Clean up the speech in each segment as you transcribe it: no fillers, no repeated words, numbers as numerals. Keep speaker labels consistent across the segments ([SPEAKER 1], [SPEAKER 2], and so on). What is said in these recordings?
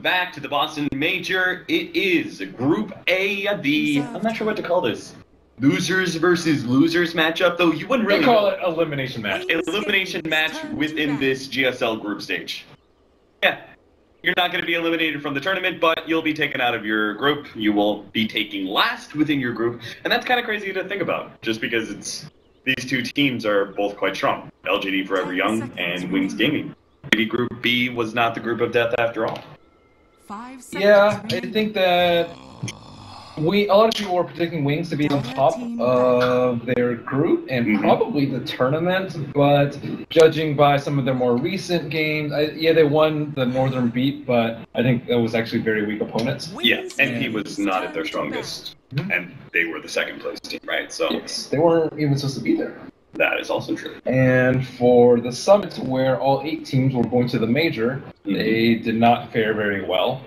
[SPEAKER 1] back to the Boston Major. It is Group A, I'm not sure what to call this. Losers versus losers matchup, though you wouldn't really
[SPEAKER 2] call it elimination match.
[SPEAKER 1] Elimination match within this GSL group stage. Yeah, you're not going to be eliminated from the tournament, but you'll be taken out of your group. You will be taking last within your group, and that's kind of crazy to think about, just because these two teams are both quite strong. LGD Forever Young and Wings Gaming. Maybe Group B was not the group of death after all.
[SPEAKER 2] Yeah, I think that a lot of people were predicting Wings to be on top of their group and probably the tournament, but judging by some of their more recent games, yeah, they won the Northern Beat, but I think that was actually very weak opponents.
[SPEAKER 1] Yeah, NP was not at their strongest, and they were the second place team, right? So
[SPEAKER 2] yes, they weren't even supposed to be there.
[SPEAKER 1] That is also true.
[SPEAKER 2] And for the summit, where all 8 teams were going to the major, they did not fare very well.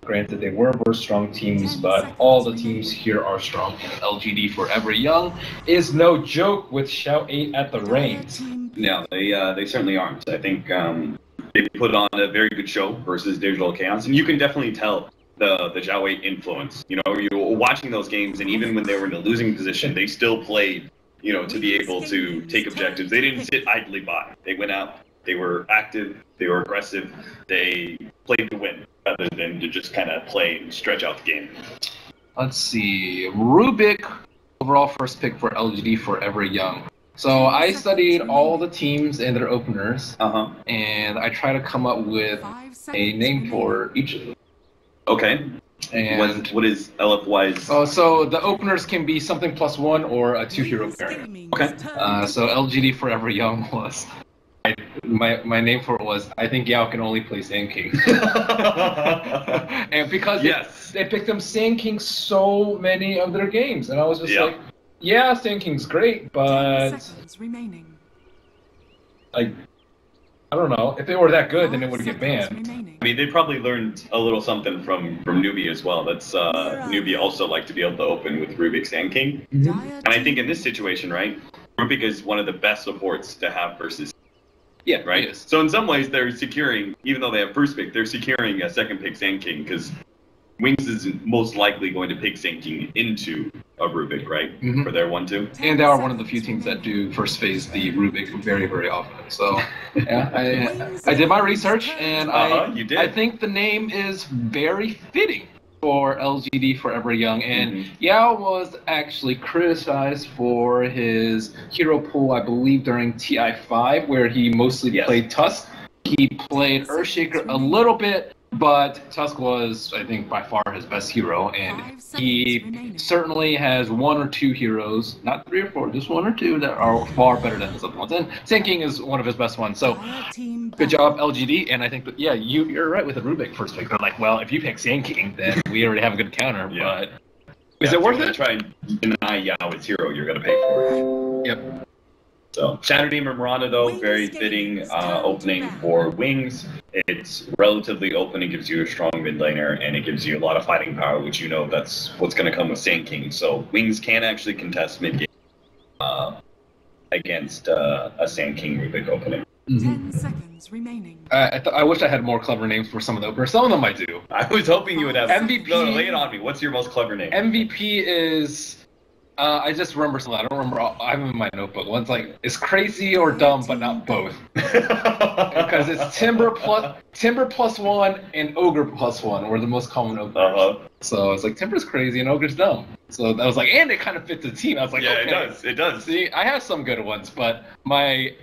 [SPEAKER 2] Granted, they were strong teams, but all the teams here are strong. And LGD Forever Young is no joke with Shout 8 at the reins.
[SPEAKER 1] Yeah, they certainly aren't. I think they put on a very good show versus Digital Chaos, and you can definitely tell the Shout 8 influence. You know, you're watching those games, and even when they were in a losing position, they still played, you know, to be able to take objectives. They didn't sit idly by. They went out. They were active. They were aggressive. They played to win rather than to just kind of play and stretch out the game.
[SPEAKER 3] Let's see. Rubik, overall first pick for LGD Forever Young. So I studied all the teams and their openers, and I tried to come up with a name for each of them.
[SPEAKER 1] Okay. And what is LFY's?
[SPEAKER 3] Oh, so the openers can be something +1 or a 2-hero pairing.
[SPEAKER 1] Okay.
[SPEAKER 3] So LGD Forever Young was... My name for it was, I think Yao can only play Sand King. And because they picked him Sand King so many of their games, and I was just like, yeah, Sand King's great, but like, I don't know. If they were that good, then it would get banned.
[SPEAKER 1] I mean, they probably learned a little something from Newbie as well. That's Newbie also liked to be able to open with Rubik Sand King. And I think in this situation, right, Rubik is one of the best supports to have versus. Yeah, right?
[SPEAKER 3] Yes.
[SPEAKER 1] So in some ways, they're securing, even though they have first pick, they're securing a second pick Sand King, because Wings is most likely going to pick Sand King into a Rubik, right? For their 1-2.
[SPEAKER 3] And they are one of the few teams that do first phase the Rubik very, very often. So yeah, I did my research, and I think the name is very fitting for LGD Forever Young, and Yao was actually criticized for his hero pool, I believe, during TI5, where he mostly played Tusk. He played Earthshaker a little bit, but Tusk was, I think, by far his best hero, and he certainly has 1 or 2 heroes, not 3 or 4, just 1 or 2 that are far better than his other ones. And Sand King is one of his best ones, so good job, LGD. And I think that, yeah, you're right with the Rubik first pick. They're like, well, if you pick Sand King, then we already have a good counter, but is it worth it?
[SPEAKER 1] Try and deny Yao his hero, you're going to pay for it.
[SPEAKER 3] Yep.
[SPEAKER 1] So, Shadow Demon Miranda, though, very fitting opening for Wings. It's relatively open, it gives you a strong mid laner, and it gives you a lot of fighting power, which you know that's what's going to come with Sand King. So, Wings can actually contest mid game against a Sand King Rubik opening.
[SPEAKER 4] 10 seconds remaining.
[SPEAKER 3] I wish I had more clever names for some of the openers. Some of them I do.
[SPEAKER 1] I was hoping you would have.
[SPEAKER 3] MVP.
[SPEAKER 1] No, lay it on me. What's your most clever name?
[SPEAKER 3] MVP is... I just remember something. I don't remember. I have them in my notebook. One's like, it's crazy or dumb, but not both. Because it's Timber +1 and Ogre +1 were the most common openers. So it's like, Timber's crazy and Ogre's dumb. So I was like, and it kind of fits the team. I was like,
[SPEAKER 1] yeah,
[SPEAKER 3] okay.
[SPEAKER 1] It does.
[SPEAKER 3] See, I have some good ones, but my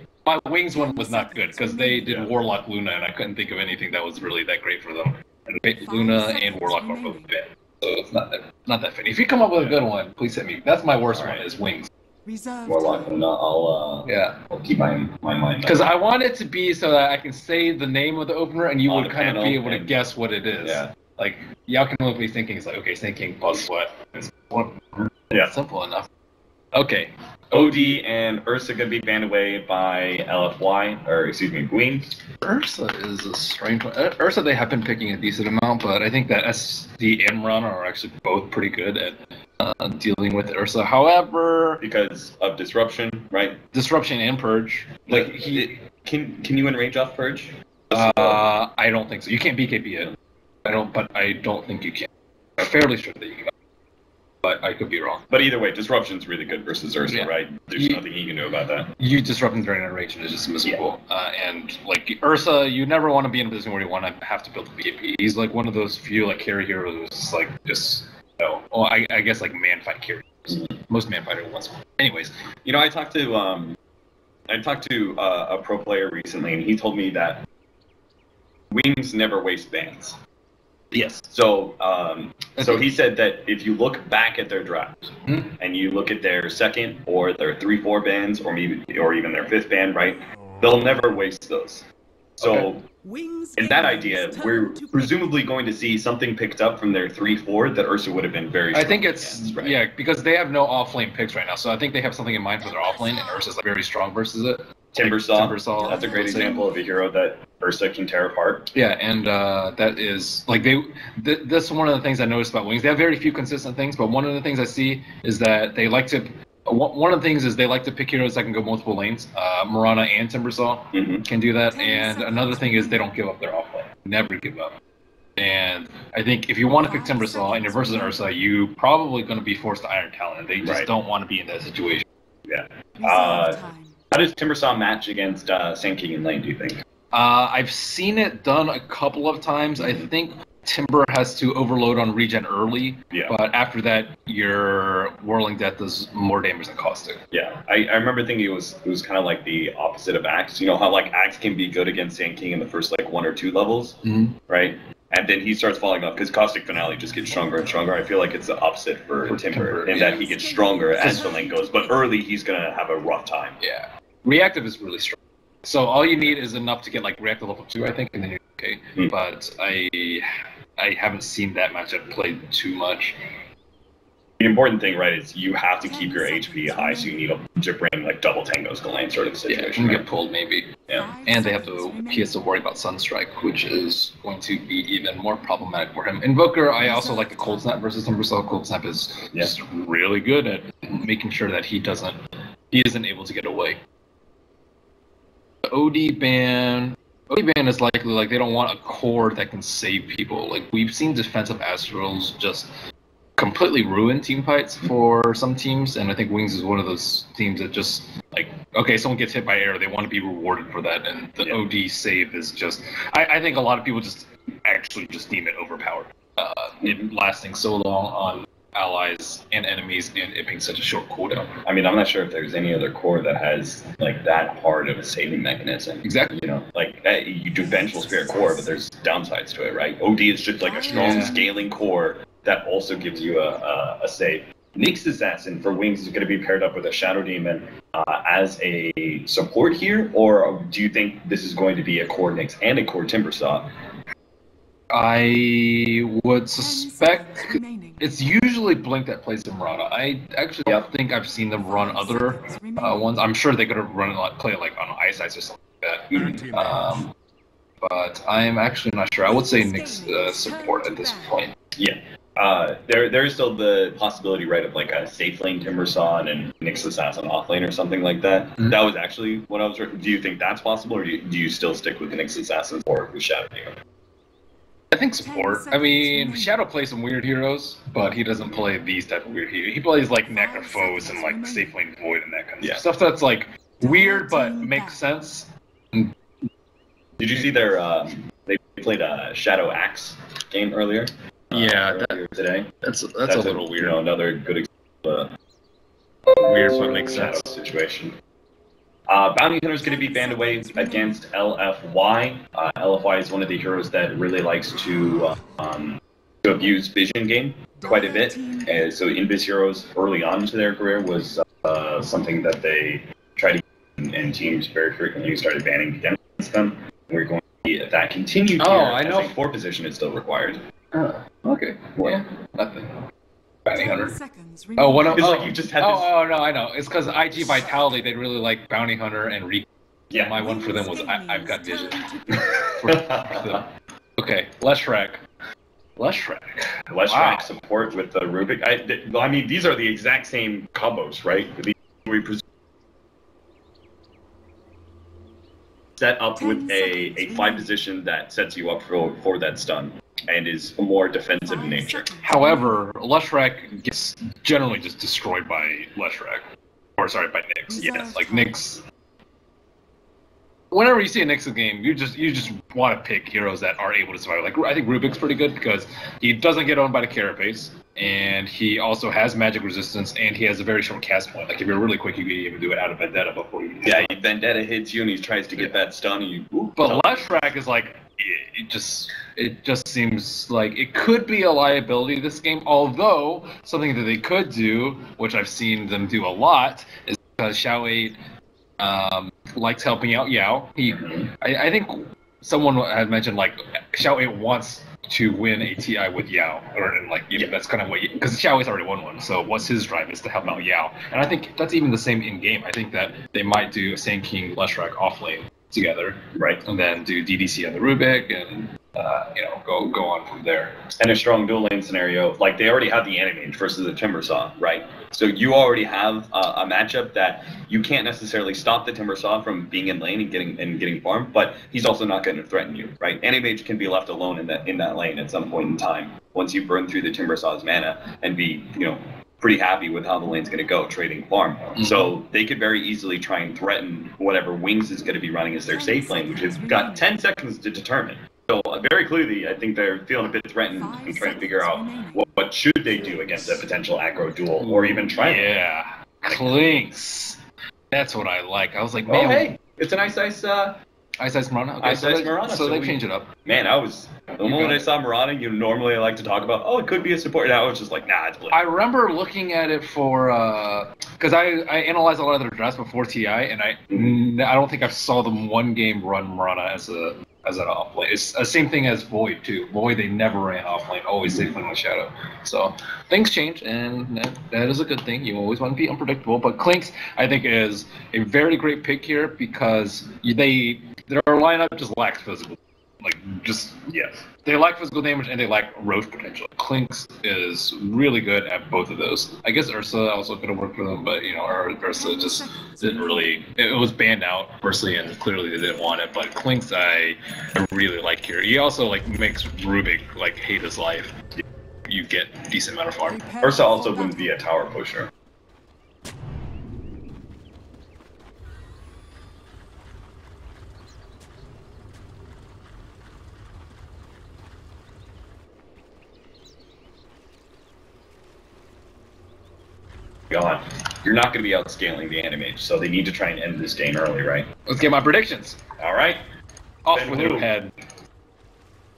[SPEAKER 3] Wings one was not good because they did Warlock Luna, and I couldn't think of anything that was really that great for them. And Luna and Warlock are both bad. So it's not that funny. If you come up with a good one, please hit me. That's my worst one, is Wings.
[SPEAKER 1] Warlock Luna, I'll keep my mind.
[SPEAKER 3] Because I want it to be so that I can say the name of the opener and you would kind of be able to guess what it is.
[SPEAKER 1] Yeah.
[SPEAKER 3] Like, y'all can only be thinking, it's like, okay, Sand King plus what? It's simple enough. Okay.
[SPEAKER 1] OD and Ursa gonna be banned away by LFY, or excuse me, Gween.
[SPEAKER 3] Ursa is a strange one. Ursa, they have been picking a decent amount, but I think that SD and Rana are actually both pretty good at dealing with Ursa. However,
[SPEAKER 1] because of disruption, right?
[SPEAKER 3] Disruption and Purge.
[SPEAKER 1] Like, can you enrage off Purge?
[SPEAKER 3] I don't think so. You can't BKB it. I don't think you can. I'm fairly sure that you can. But I could be wrong.
[SPEAKER 1] But either way, Disruption's really good versus Ursa, right? There's nothing you can do about that.
[SPEAKER 3] You Disrupting during a range is just miserable. And like Ursa, you never want to be in a position where you want to have to build a BAP. He's like one of those few like carry heroes who's like I guess like man fight carry. Most man fighter ones. Anyways,
[SPEAKER 1] I talked to a pro player recently, and he told me that Wings never waste bans.
[SPEAKER 3] Yes.
[SPEAKER 1] So, so he said that if you look back at their drafts and you look at their second or their 3/4 bans or even their 5th ban, right? They'll never waste those. So, in that idea, we're presumably going to see something picked up from their 3/4 that Ursa would have been very strong
[SPEAKER 3] I think it's
[SPEAKER 1] right?
[SPEAKER 3] Because they have no off-lane picks right now. So I think they have something in mind for their off-lane, and Ursa's like very strong versus it.
[SPEAKER 1] Timbersaw. That's a great example of a hero that Ursa can tear apart.
[SPEAKER 3] Yeah, and that is like that's one of the things I noticed about Wings. They have very few consistent things, but one of the things I see is that they like to. One of the things is they like to pick heroes that can go multiple lanes. Muerta and Timbersaw can do that, and another thing is they don't give up their offlane. Never give up. And I think if you want to pick Timbersaw and you're versus Ursa, you probably going to be forced to Iron Talon, and they just don't want to be in that situation.
[SPEAKER 1] Yeah. How does Timbersaw match against Sand King in lane, do you think?
[SPEAKER 3] I've seen it done a couple of times. I think Timber has to overload on regen early, but after that, your Whirling Death does more damage than Caustic.
[SPEAKER 1] Yeah, I remember thinking it was kind of like the opposite of Axe. You know how like Axe can be good against Sand King in the first like 1 or 2 levels, right? And then he starts falling off because Caustic Finale just gets stronger and stronger. I feel like it's the opposite for Timber in that he gets stronger as the lane goes, but early he's gonna have a rough time.
[SPEAKER 3] Yeah. Reactive is really strong. So all you need is enough to get like Reactive level 2, I think, and then you're okay. But I haven't seen that matchup played too much.
[SPEAKER 1] The important thing, right, is you have to keep your HP high, so you need to bring like double tangos to lane sort of situation.
[SPEAKER 3] Yeah, and get pulled maybe. Yeah. And he has to worry about Sunstrike, which is going to be even more problematic for him. Invoker, I also like the Cold Snap versus Timbersaw. Cold Snap is just really good at making sure that he isn't able to get away. The OD ban is likely like they don't want a core that can save people. Like we've seen defensive Astrals just completely ruin team fights for some teams, and I think Wings is one of those teams that just like, okay, someone gets hit by air, they want to be rewarded for that, and the OD save is just, I think a lot of people just deem it overpowered. It lasting so long on allies and enemies and it being such a short cooldown.
[SPEAKER 1] I mean, I'm not sure if there's any other core that has like that hard of a saving mechanism.
[SPEAKER 3] Exactly.
[SPEAKER 1] You know, like you do Vengeful Spirit core, but there's downsides to it, right? OD is just like a strong scaling core that also gives you a save. Nyx Assassin for Wings is going to be paired up with a Shadow Demon as a support here, or do you think this is going to be a core Nyx and a core Timbersaw?
[SPEAKER 3] I would suspect it's usually Blink that plays Muerta. I actually don't think I've seen them run other ones. I'm sure they could have play like on Ice or something like that. But I'm actually not sure. I would say Nyx support at this point.
[SPEAKER 1] Yeah. There is still the possibility, right, of like a safe lane Timbersaw and Nyx Assassin off lane or something like that. That was actually what I was. Do you think that's possible, or do you still stick with the Nyx Assassin or with Shadow Demon?
[SPEAKER 3] I think support. I mean, Shadow plays some weird heroes, but he doesn't play these type of weird heroes. He plays like Necrophos and like Safe Lane Void and that kind of stuff that's like weird but makes sense.
[SPEAKER 1] Did you see they played a Shadow Axe game earlier? Earlier today.
[SPEAKER 3] That's a little weird.
[SPEAKER 1] You know, another good example
[SPEAKER 3] of weird but makes sense
[SPEAKER 1] situation. Bounty Hunter is going to be banned away against LFY. LFY is one of the heroes that really likes to abuse vision gain quite a bit. So Invis heroes early on into their career was something that they tried to use, and teams very frequently started banning against them. We're going to see if that continues.
[SPEAKER 3] I know.
[SPEAKER 1] I think 4 position is still required.
[SPEAKER 3] Okay. Yeah. Nothing. Bounty Hunter.
[SPEAKER 1] Like you just had this...
[SPEAKER 3] no, I know. It's because IG Vitality, they really like Bounty Hunter and Riki. Yeah. My one for them was I've got vision. Okay, Leshrac.
[SPEAKER 1] Leshrac support with the Rubik. I mean, these are the exact same combos, right? We set up with a 5 position that sets you up for that stun. and is more defensive in nature.
[SPEAKER 3] However, Leshrac gets generally just destroyed by Leshrac. Or sorry, by Nyx. Yes, like Nyx. Whenever you see a Nyx game, you just want to pick heroes that are able to survive. Like I think Rubik's pretty good because he doesn't get owned by the carapace, and he also has magic resistance, and he has a very short cast point. Like if you're really quick, you can even do it out of Vendetta before you.
[SPEAKER 1] Yeah, Vendetta hits you, and he tries to get that stun, and you.
[SPEAKER 3] But Leshrac is like it just seems like it could be a liability this game. Although something that they could do, which I've seen them do a lot, is because Xiao 8 likes helping out Yao. I think someone had mentioned like Xiao 8 wants to win a TI with Yao, or like that's kind of what because Xiao 8's already won one. So what's his drive is to help out Yao, and I think that's even the same in game. I think that they might do Sand King Leshrac off lane together,
[SPEAKER 1] right,
[SPEAKER 3] and then do DDC on the Rubik and go on from there.
[SPEAKER 1] And a strong dual lane scenario, like they already have the Anti-Mage versus the Timbersaw, right? So you already have a matchup that you can't necessarily stop the Timbersaw from being in lane and getting farmed, but he's also not going to threaten you, right? Anti-Mage can be left alone in that lane at some point in time once you burn through the Timbersaw's mana and be pretty happy with how the lane's going to go, trading farm. So they could very easily try and threaten whatever Wings is going to be running as their safe lane, which has got 10 seconds to determine. So very clearly, I think they're feeling a bit threatened and trying to figure out what should they do against a potential aggro duel, or even try.
[SPEAKER 3] Yeah, Clinks. That's what I like. I was like, man,
[SPEAKER 1] hey, it's an Ice
[SPEAKER 3] Marana. Okay,
[SPEAKER 1] Ice Marana.
[SPEAKER 3] So they changed it up.
[SPEAKER 1] Man, the moment I saw Marana, normally I like to talk about, it could be a support. Now it's just like, nah, it's Blink.
[SPEAKER 3] I remember looking at it for, because I analyzed a lot of their drafts before TI, and I don't think I saw them one game run Marana as an off lane. It's the same thing as Void too. Void, they never ran off lane, always safe lane with Shadow. So things change, and that is a good thing. You always want to be unpredictable. But Clinks, I think, is a very great pick here because their lineup just lacks physical. They lack physical damage and they lack roach potential. Clinks is really good at both of those. I guess Ursa also could have worked for them, but Ursa just didn't really. It was banned out personally, and clearly they didn't want it. But Clinks, I really like here. He also makes Rubik hate his life. You get a decent amount of farm.
[SPEAKER 1] Ursa also wouldn't be a tower pusher. God, you're not going to be outscaling the Anti-Mage, so they need to try and end this game early, right?
[SPEAKER 3] Let's get my predictions.
[SPEAKER 1] All right.
[SPEAKER 3] Off with your head.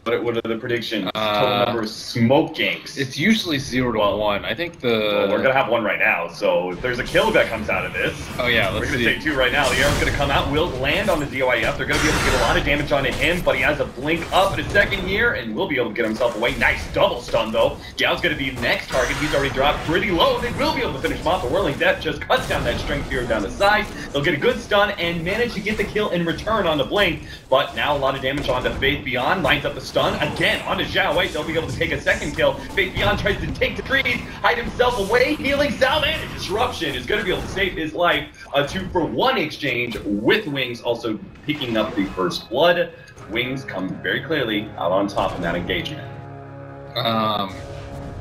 [SPEAKER 1] What are the predictions? Total number of smoke ganks.
[SPEAKER 3] It's usually 0 to 1. I think
[SPEAKER 1] we're gonna have one right now. So if there's a kill that comes out of this,
[SPEAKER 3] we're gonna
[SPEAKER 1] take 2 right now. The arrow's gonna come out, will land on the DYF. They're gonna be able to get a lot of damage onto him, but he has a blink up in a second here, and will be able to get himself away. Nice double stun though. Yao's gonna be the next target. He's already dropped pretty low. They will be able to finish him off. The Whirling Death just cuts down that strength here down the side. They'll get a good stun and manage to get the kill in return on the blink. But now a lot of damage onto Faith Beyond. Lines up the stun again onto Zhao Wei. They'll be able to take a second kill. Faith Beyond tries to take the trees, hide himself away. Healing Salve and a Disruption is going to be able to save his life. A 2-for-1 exchange with Wings also picking up the first blood. Wings come very clearly out on top in that engagement.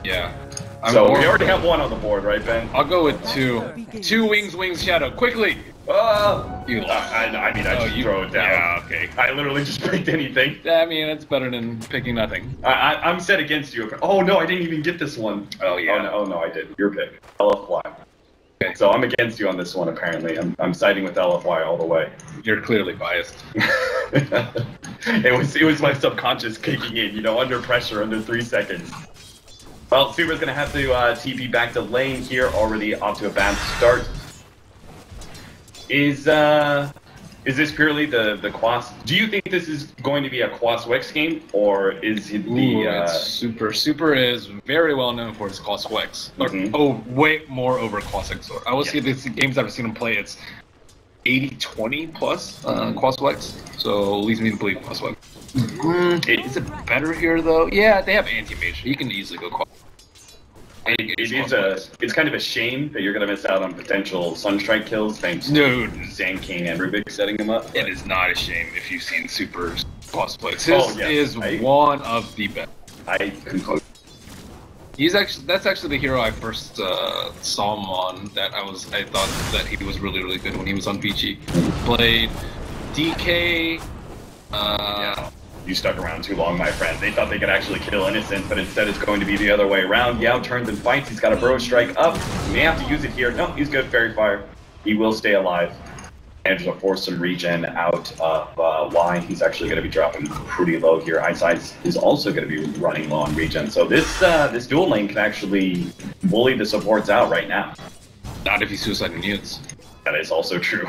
[SPEAKER 3] Yeah.
[SPEAKER 1] So we already have 1 on the board, right, Ben?
[SPEAKER 3] I'll go with 2. 2 Wings, Shadow. Quickly!
[SPEAKER 1] You lost. I just throw it down.
[SPEAKER 3] Yeah, okay.
[SPEAKER 1] I literally just picked anything.
[SPEAKER 3] I mean, it's better than picking nothing.
[SPEAKER 1] I'm set against you. Oh, no, I didn't even get this one.
[SPEAKER 3] Oh, yeah.
[SPEAKER 1] Oh, no, I did. Your pick. LFY.
[SPEAKER 3] Okay.
[SPEAKER 1] So I'm against you on this one, apparently. I'm siding with LFY all the way.
[SPEAKER 3] You're clearly biased.
[SPEAKER 1] It was my subconscious kicking in, under pressure, under 3 seconds. Well, Suba's going to have to TP back to lane here, already off to a bad start. Is this purely the Quas? Do you think this is going to be a Quas Wex game, or is it the...
[SPEAKER 3] It's Super is very well known for its Quas Wex. Way more over Quas Wex. I will say the games I've seen him play, it's 80-20 plus Quas Wex, so leads me to believe Quas Wex. Is it better here, though? Yeah, they have Anti-Mage. You can easily go Quas.
[SPEAKER 1] It's kind of a shame that you're going to miss out on potential Sunstrike kills thanks to Sand King and Rubik setting him up.
[SPEAKER 3] It is not a shame if you've seen Super's Quas Wex. This is one of the best.
[SPEAKER 1] I conclude.
[SPEAKER 3] That's actually the hero I first saw him on. I thought that he was really good when he was on BG. Played DK.
[SPEAKER 1] Yeah. You stuck around too long, my friend. They thought they could actually kill Innocent, but instead it's going to be the other way around. Yao turns and fights. He's got a Burrow Strike up. He may have to use it here. No, he's good. Fairy Fire. He will stay alive. Manages to force some regen out of Y. He's actually going to be dropping pretty low here. Ice Ice is also going to be running low on regen. So this dual lane can actually bully the supports out right now.
[SPEAKER 3] Not if he's suiciding units.
[SPEAKER 1] That is also true.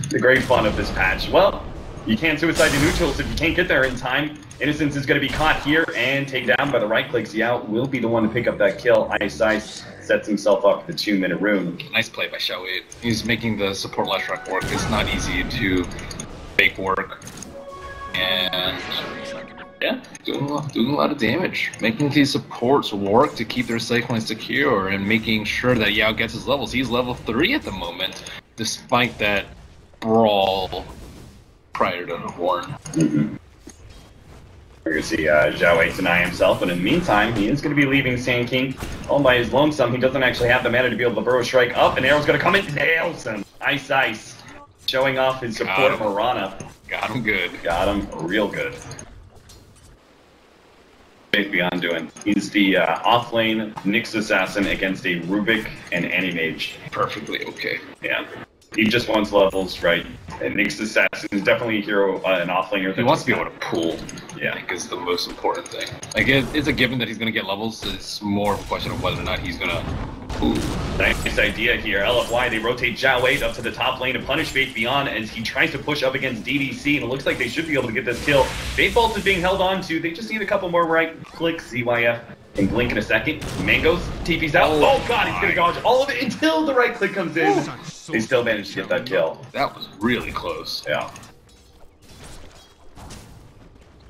[SPEAKER 1] The great fun of this patch. Well, you can't suicide the neutrals if you can't get there in time. Innocence is going to be caught here and taken down by the right clicks. Yao will be the one to pick up that kill. Ice Ice sets himself up for the 2-minute rune.
[SPEAKER 3] Nice play by Xiaowei. He's making the support Leshrac work. It's not easy to make work. And yeah, doing a lot of damage. Making these supports work to keep their safe lane secure and making sure that Yao gets his levels. He's level 3 at the moment, despite that brawl prior to the Horn.
[SPEAKER 1] We're going to see Zhao Wei deny himself, but in the meantime, he is going to be leaving Sand King all by his lonesome. He doesn't actually have the mana to be able to Burrow Strike up, and Arrow's going to come in and nails him. Ice Ice, showing off his support for Rana.
[SPEAKER 3] Got him good.
[SPEAKER 1] Got him real good. Beyond doing. He's the off-lane Nyx Assassin against a Rubik and Anti-Mage.
[SPEAKER 3] Perfectly okay.
[SPEAKER 1] Yeah. He just wants levels, right? And Nyx Assassin is definitely a hero, an offlaner.
[SPEAKER 3] He wants to be able to pull,
[SPEAKER 1] yeah.
[SPEAKER 3] I think is the most important thing. Like, it's a given that he's going to get levels. It's more of a question of whether or not he's going to...
[SPEAKER 1] Nice idea here. LFY, they rotate Zhao Wei up to the top lane to punish Faith Beyond as he tries to push up against DDC, and it looks like they should be able to get this kill. Faith Bolt is being held on to. They just need a couple more right clicks. ZYF and blink in a second. Mangoes, TP's out. Oh god, he's going to dodge all of it until the right click comes in. They still managed to get that kill.
[SPEAKER 3] That was really close.
[SPEAKER 1] Yeah.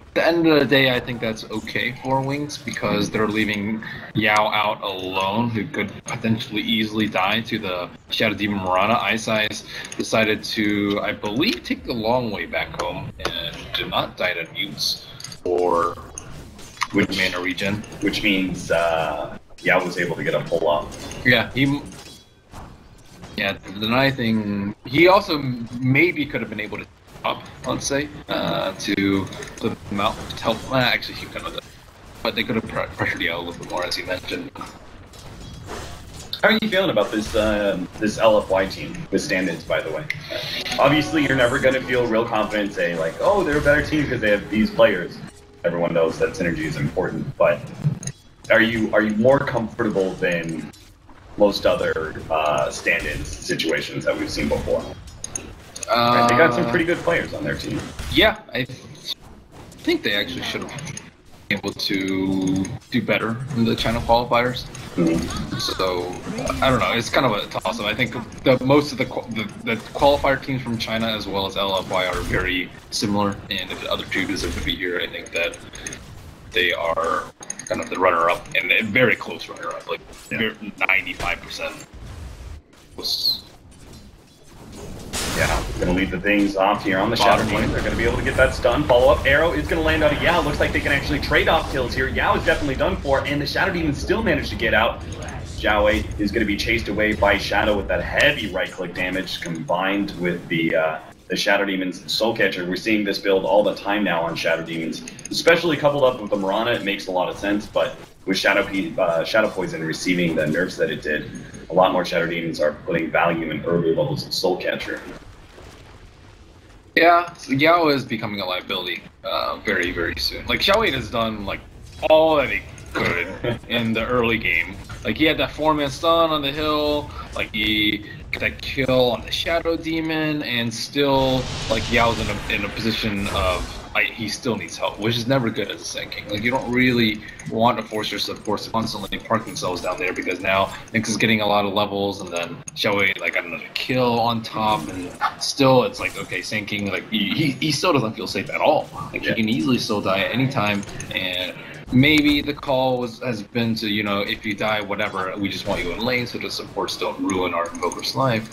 [SPEAKER 3] At the end of the day, I think that's okay for Wings because they're leaving Yao out alone, who could potentially easily die to the Shadow Demon Mirana. Ice Ice decided to, I believe, take the long way back home and did not die to mutes or with mana regen.
[SPEAKER 1] Which means Yao was able to get a pull off.
[SPEAKER 3] Yeah, the deny thing, he also maybe could have been able to up, let's say, to the mount to help. Actually, he couldn't have done, but they could have pressured Yao a little bit more, as you mentioned.
[SPEAKER 1] How are you feeling about this this LFY team with stand-ins, by the way? Obviously, you're never going to feel real confident saying, like, oh, they're a better team because they have these players. Everyone knows that synergy is important, but are you more comfortable than most other stand-in situations that we've seen before? They got some pretty good players on their team.
[SPEAKER 3] Yeah, I think they actually should have been able to do better in the China qualifiers. So, I don't know, it's kind of a toss-up. I think most of the qualifier teams from China as well as LFY are very similar, and if the other two deserve to be here, I think that they are kind of the runner-up, and a very close runner-up, like 95% was...
[SPEAKER 1] Yeah, going to lead the things off here on the Shadow Lane. They're going to be able to get that stun. Follow-up arrow is going to land out of Yao. Looks like they can actually trade off kills here. Yao is definitely done for, and the Shadow Demon still managed to get out. Zhao Wei is going to be chased away by Shadow with that heavy right-click damage combined with the Shadow Demon's Soul Catcher. We're seeing this build all the time now on Shadow Demons, especially coupled up with the Mirana. It makes a lot of sense, but with Shadow Poison receiving the nerfs that it did, a lot more Shadow Demons are putting value in early levels of Soul Catcher.
[SPEAKER 3] Yeah, so Yao is becoming a liability very, very soon. Like, Xiaowei has done, like, all that he could in the early game. Like, he had that 4-man stun on the hill, like, he got that kill on the Shadow Demon, and still, like, Yao's in a position of, like, he still needs help, which is never good as a Sand King. Like, you don't really want to force your supports to constantly park themselves down there, because now Nyx is getting a lot of levels, and then Xiaowei, like, got another kill on top, and still, it's like, okay, Sand King, like, he still doesn't feel safe at all. Like, he can easily still die at any time, and maybe the call has been to, you know, if you die, whatever, we just want you in lane so the supports don't ruin our Invoker's life.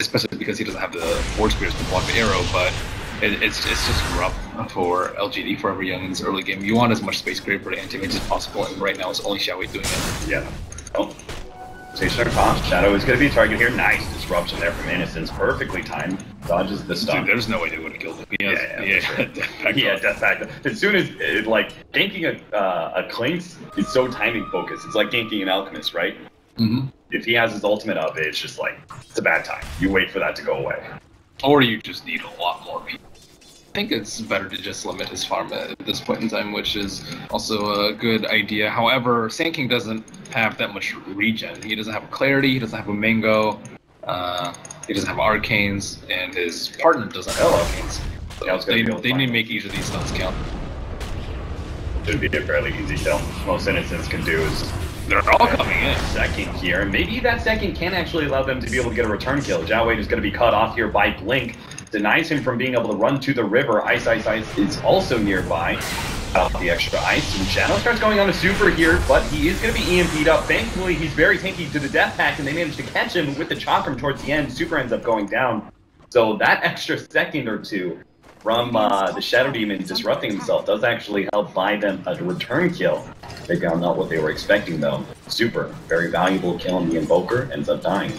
[SPEAKER 3] Especially because he doesn't have the Force Spears to block the arrow, but it's just rough. for LGD for every young in this early game. You want as much space grade for the Anti-Mage as possible, and right now it's only Xiaowei doing it.
[SPEAKER 1] Yeah. Oh. Stationary Toss. Shadow is going to be a target here. Nice disruption there from Innocence. Perfectly timed. Dodges the stun.
[SPEAKER 3] Dude, there's no way they would have killed him.
[SPEAKER 1] Death Pact. As soon as, ganking a Clinks is so timing focused. It's like ganking an Alchemist, right?
[SPEAKER 3] Mm-hmm.
[SPEAKER 1] If he has his ultimate up, it's just it's a bad time. You wait for that to go away.
[SPEAKER 3] Or you just need a lot more people. I think it's better to just limit his farm at this point in time, which is also a good idea. However, Sand King doesn't have that much regen. He doesn't have a Clarity, he doesn't have a Mango, he doesn't have Arcanes, and his partner doesn't have Arcanes. So they need to make each of these stuns count.
[SPEAKER 1] Should be a fairly easy kill. Most Innocents can do is...
[SPEAKER 3] They're all coming in.
[SPEAKER 1] Second here. Maybe that second can actually allow them to be able to get a return kill. Xiaowei is going to be cut off here by Blink. Denies him from being able to run to the river. Ice is also nearby. The extra ice. And Shadow starts going on a super here, but he is going to be EMP'd up. Thankfully, he's very tanky to the Death Pact, and they managed to catch him with the Chakram towards the end. Super ends up going down. So that extra second or two from the Shadow Demon disrupting himself does actually help buy them a return kill. They found not what they were expecting, though. Super. Very valuable kill on the Invoker. Ends up dying.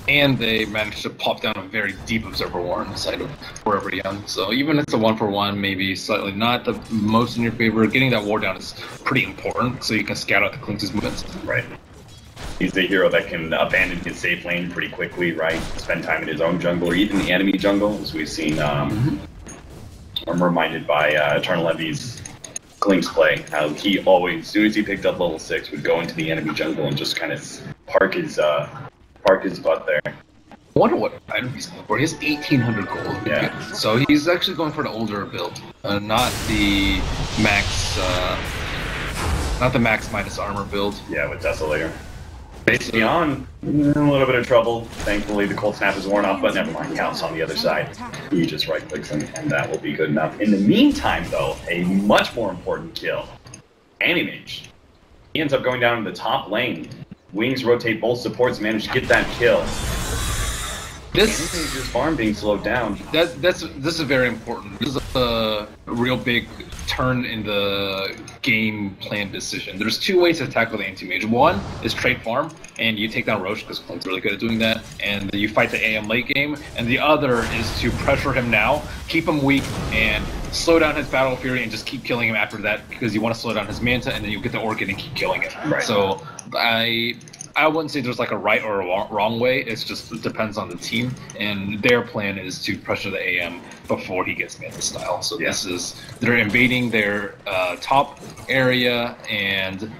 [SPEAKER 3] And they managed to pop down a very deep Observer War on the side of Forever Young. So even if it's a 1-for-1, maybe slightly not the most in your favor, getting that war down is pretty important so you can scout out the Clinks' movements.
[SPEAKER 1] Right. He's the hero that can abandon his safe lane pretty quickly, right? Spend time in his own jungle or even the enemy jungle, as we've seen. I'm reminded by Eternal Envy's Klink's play, how he always, as soon as he picked up level 6, would go into the enemy jungle and just kind of park his butt there.
[SPEAKER 3] I wonder what item he's going for. He has 1,800 gold.
[SPEAKER 1] Yeah.
[SPEAKER 3] So he's actually going for the older build, not the max, minus armor build.
[SPEAKER 1] Yeah, with Desolator. Base Beyond, a little bit of trouble. Thankfully, the Cold Snap is worn off, but never mind. Counts on the other side. He just right-clicks him, and that will be good enough. In the meantime, though, a much more important kill. Anti-Mage. He ends up going down to the top lane. Wings rotate both supports, manage to get that kill. Anti-Mage's farm being slowed down.
[SPEAKER 3] This is very important. This is a real big turn in the game plan decision. There's two ways to tackle the Anti-Mage. One is trade farm, and you take down Roche because Clint's really good at doing that, and you fight the AM late game. And the other is to pressure him now, keep him weak, and slow down his Battle Fury and just keep killing him after that because you want to slow down his Manta, and then you get the Orchid and keep killing it.
[SPEAKER 1] Right.
[SPEAKER 3] So I wouldn't say there's like a right or a wrong way. It depends on the team, and their plan is to pressure the AM before he gets Manta style. So they're invading their top area, and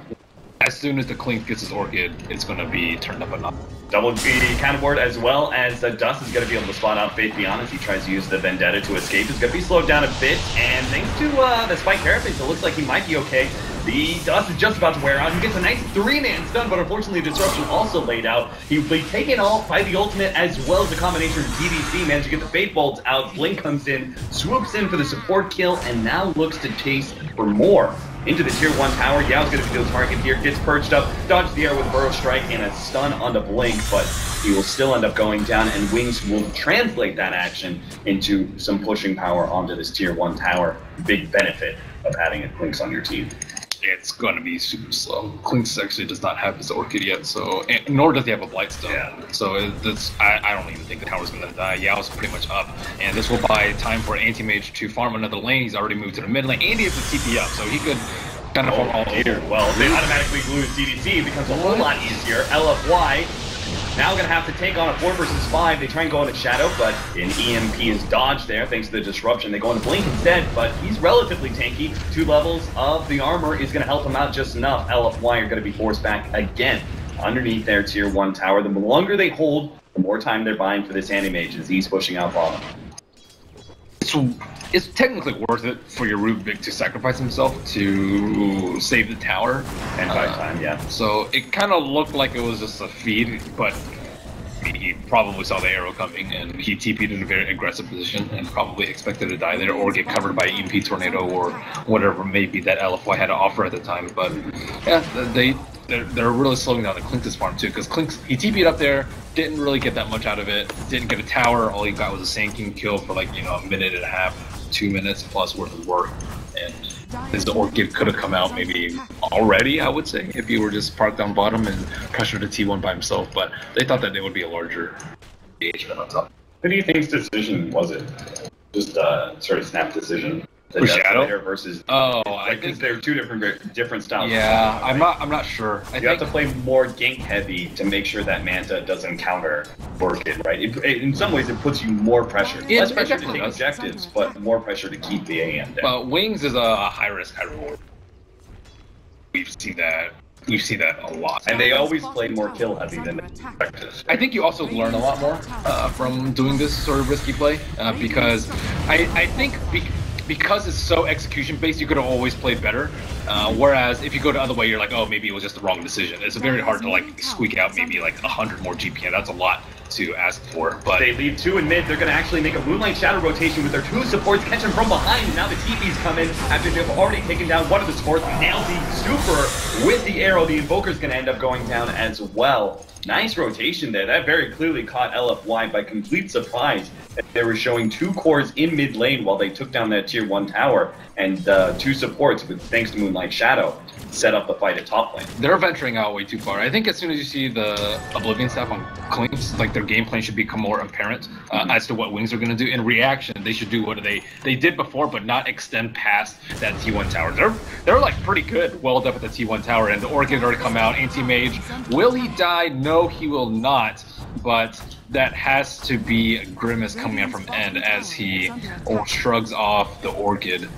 [SPEAKER 3] as soon as the Clink gets his Orchid, it's going to be turned up a notch.
[SPEAKER 1] Double BD counterboard, as well as Dust is going to be able to spot out Faith Beyond as he tries to use the Vendetta to escape. He's going to be slowed down a bit, and thanks to the Spike Carapace, it looks like he might be okay. The Dust is just about to wear out. He gets a nice 3-man stun, but unfortunately the disruption also laid out. He'll be taken off by the ultimate as well as the combination of DDC. Managed to get the Fate Bolt out. Blink comes in, swoops in for the support kill, and now looks to chase for more. Into the tier 1 tower. Yao's going to be the target here. Gets perched up, dodges the air with a Burrow Strike and a stun onto Blink, but he will still end up going down, and Wings will translate that action into some pushing power onto this tier 1 tower. Big benefit of having a Clinks on your team.
[SPEAKER 3] It's going to be super slow. Clinks actually does not have his Orchid yet, so nor does he have a Blightstone.
[SPEAKER 1] Yeah.
[SPEAKER 3] So I don't even think the tower's going to die. Yao's pretty much up, and this will buy time for Anti-Mage to farm another lane. He's already moved to the mid lane, and he has the TP up, so he could kind of farm all over.
[SPEAKER 1] Well, they automatically lose DDC. It becomes a whole lot easier. LFY now going to have to take on a 4 versus 5. They try and go into Shadow, but an EMP is dodged there thanks to the disruption. They go into Blink instead, but he's relatively tanky. 2 levels of the armor is going to help him out just enough. LFY are going to be forced back again underneath their tier 1 tower. The longer they hold, the more time they're buying for this Anti-Mage as he's pushing out bottom.
[SPEAKER 3] So it's technically worth it for your Rubik to sacrifice himself to save the tower.
[SPEAKER 1] And by time, yeah.
[SPEAKER 3] So it kind of looked like it was just a feed, but he probably saw the arrow coming, and he TP'd in a very aggressive position and probably expected to die there or get covered by EMP Tornado or whatever maybe that LFY had to offer at the time. But yeah, they're really slowing down the Clink's farm too, because he TP'd up there, didn't really get that much out of it, didn't get a tower, all he got was a Sand King kill for like, a minute and a half. 2 minutes plus worth of work, and his Orchid could have come out maybe already, I would say, if he were just parked down bottom and pressured a T1 by himself, but they thought that it would be a larger engagement on top.
[SPEAKER 1] Who do you think's decision was it? Just sort of snap decision?
[SPEAKER 3] For Shadow
[SPEAKER 1] versus
[SPEAKER 3] I
[SPEAKER 1] think they're two different styles.
[SPEAKER 3] Yeah, I'm not sure.
[SPEAKER 1] You have to play more gank heavy to make sure that Manta doesn't counter Orchid, right? In some ways, it puts you more pressure. Less pressure to take objectives, but more pressure to keep the AM down.
[SPEAKER 3] Well, Wings is a high risk, high reward. We've seen that a lot.
[SPEAKER 1] And they always play more kill heavy than the Spectre.
[SPEAKER 3] I think you also learn a lot more from doing this sort of risky play because I think because it's so execution based, you could have always played better. Whereas if you go the other way, you're like, oh, maybe it was just the wrong decision. It's very hard to like squeak out maybe like 100 more GPM. That's a lot to ask for. But
[SPEAKER 1] they leave 2 in mid. They're going to actually make a Moonlight Shadow rotation with their 2 supports, catch them from behind. And now the TP's come in after they've already taken down one of the supports. Nails the Super with the arrow. The Invoker's going to end up going down as well. Nice rotation there. That very clearly caught LFY by complete surprise. They were showing 2 cores in mid lane while they took down that tier 1 tower, and 2 supports, with thanks to Moonlight Shadow, set up the fight at top lane.
[SPEAKER 3] They're venturing out way too far. I think as soon as you see the Oblivion staff on Clinks, like their game plan should become more apparent as to what Wings are going to do. In reaction, they should do what they did before, but not extend past that T1 tower. They're like pretty good, welled up at the T1 tower, and the Orchid already come out. Anti-Mage, will he die? No, he will not. But that has to be a grimace coming out from End as he shrugs off the Orchid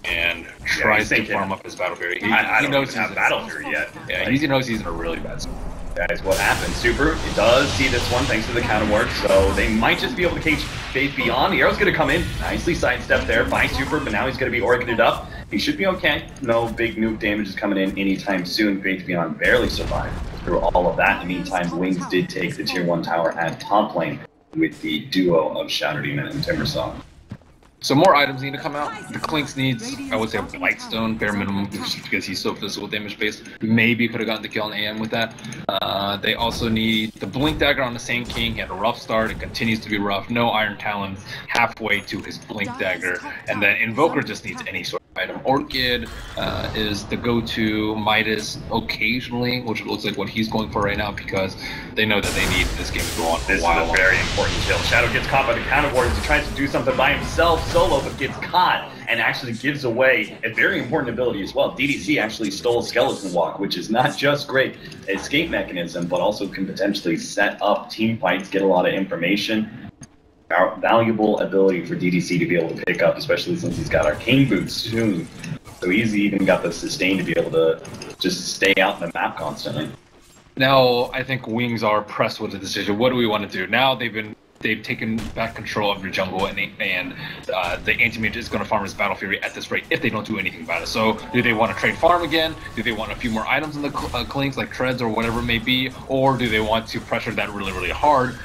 [SPEAKER 3] and tries to farm up his Battle Fury.
[SPEAKER 1] He knows he's have Battle Fury yet.
[SPEAKER 3] Yeah, he knows he's in a really bad spot.
[SPEAKER 1] That is what happens. Super, it does see this one thanks to the counter work, so they might just be able to cage Faith Beyond. The arrow's going to come in, nicely sidestepped there by Super, but now he's going to be Orchided up. He should be okay. No big nuke damage is coming in anytime soon. Faith Beyond barely survived through all of that. In the meantime, Wings did take the tier 1 tower at top lane with the duo of Shadow Demon and Timbersaw.
[SPEAKER 3] So more items need to come out. The Clinks needs, I would say, a Blightstone, bare minimum, because he's so physical damage based. Maybe could have gotten the kill on AM with that. They also need the Blink Dagger on the Sand King. He had a rough start. It continues to be rough. No Iron Talons halfway to his Blink Dagger. And then Invoker just needs any sort of item. Orchid is the go-to. Midas occasionally, which looks like what he's going for right now because they know that they need this game to go on for a while.
[SPEAKER 1] This is a very important kill. Shadow gets caught by the counter ward as he tries to do something by himself solo, but gets caught and actually gives away a very important ability as well. DDC actually stole Skeleton Walk, which is not just great escape mechanism, but also can potentially set up team fights, get a lot of information. Valuable ability for DDC to be able to pick up, especially since he's got Arcane Boots soon. So he's even got the sustain to be able to just stay out in the map constantly.
[SPEAKER 3] Now, I think Wings are pressed with the decision. What do we want to do? Now they've taken back control of your jungle, and the Anti-Mage is going to farm his Battle Fury at this rate if they don't do anything about it. So do they want to trade farm again? Do they want a few more items in the Clinks, like treads or whatever it may be? Or do they want to pressure that really, really hard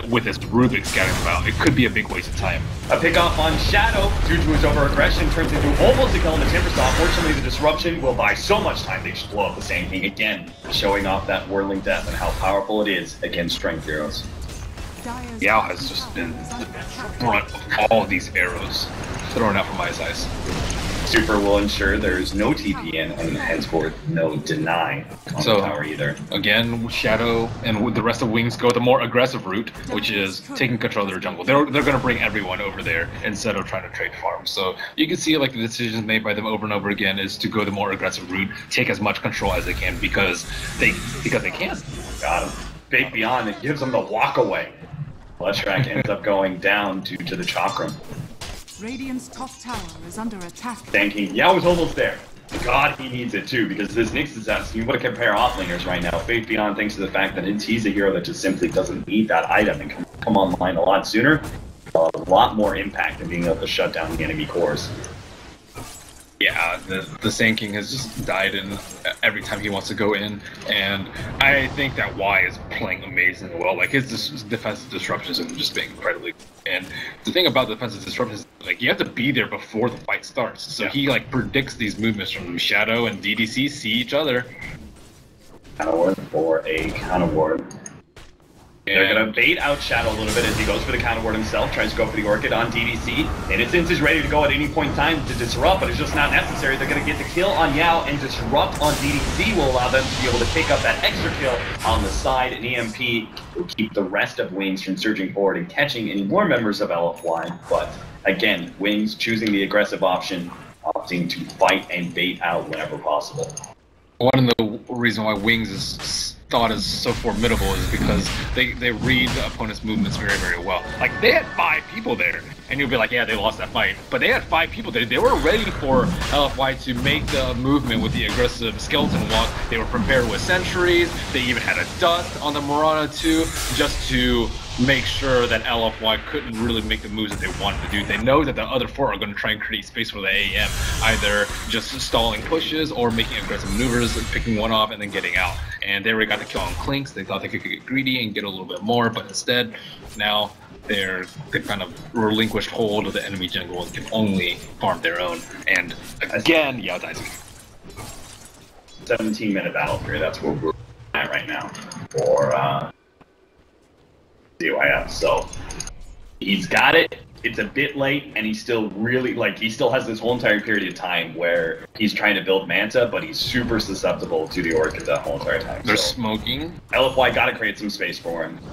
[SPEAKER 3] with this Rubik scouting them out? It could be a big waste of time.
[SPEAKER 1] A pick off on Shadow due to his over-aggression turns into almost a kill on the Timbersaw. Fortunately, the disruption will buy so much time they just blow up the Sand King again, showing off that Whirling Death and how powerful it is against strength heroes.
[SPEAKER 3] Yao has just been the brunt of all of these arrows thrown out from my eyes.
[SPEAKER 1] Super will ensure there's no TP in and henceforth no deny on the tower either.
[SPEAKER 3] Again, Shadow and the rest of Wings go the more aggressive route, which is taking control of their jungle. They're going to bring everyone over there instead of trying to trade farms. So you can see like the decisions made by them over and over again is to go the more aggressive route, take as much control as they can because they can.
[SPEAKER 1] Got him. Fake Beyond, it gives them the walk away. Leshrac ends up going down due to the Chakram.
[SPEAKER 4] Radiant's top tower is under attack.
[SPEAKER 1] Thanking, yeah, I was almost there. God, he needs it too, because this Nyx is asking you want to compare offlaners right now. Faith Beyond, thanks to the fact that he's a hero that just simply doesn't need that item and can come online a lot sooner. A lot more impact in being able to shut down the enemy cores.
[SPEAKER 3] Yeah, the Sand King has just died in every time he wants to go in, and I think that Y is playing amazingly well. Like his defensive disruptions have just been incredibly good. And the thing about defensive disruptions is like you have to be there before the fight starts. So he like predicts these movements from Shadow and DDC see each other.
[SPEAKER 1] Counter ward for a counter ward. They're going to bait out Shadow a little bit as he goes for the counter ward himself, tries to go for the Orchid on DDC. Innocence is ready to go at any point in time to disrupt, but it's just not necessary. They're going to get the kill on Yao, and disrupt on DDC will allow them to be able to pick up that extra kill on the side. And EMP will keep the rest of Wings from surging forward and catching any more members of LFY. But again, Wings choosing the aggressive option, opting to fight and bait out whenever possible.
[SPEAKER 3] One of the reasons why Wings is thought is so formidable is because they read the opponent's movements very, very well. Like, they had 5 people there, and you'll be like, yeah, they lost that fight. But they had 5 people there. They were ready for LFY to make the movement with the aggressive skeleton walk. They were prepared with sentries. They even had a dust on the Muerta too, just to make sure that LFY couldn't really make the moves that they wanted to do. They know that the other 4 are going to try and create space for the AM, either just stalling pushes or making aggressive maneuvers, picking one off and then getting out. And they already got the kill on Clinks. They thought they could get greedy and get a little bit more, but instead, now they've kind of relinquished hold of the enemy jungle and can only farm their own. And again, Yao dies.
[SPEAKER 1] 17-minute battle period, that's where we're at right now for DYF. So he's got it. It's a bit late, and he's still really, like, he still has this whole entire period of time where he's trying to build Manta, but he's super susceptible to the Orchid that whole entire time.
[SPEAKER 3] They're smoking.
[SPEAKER 1] LFY got to create some space for him in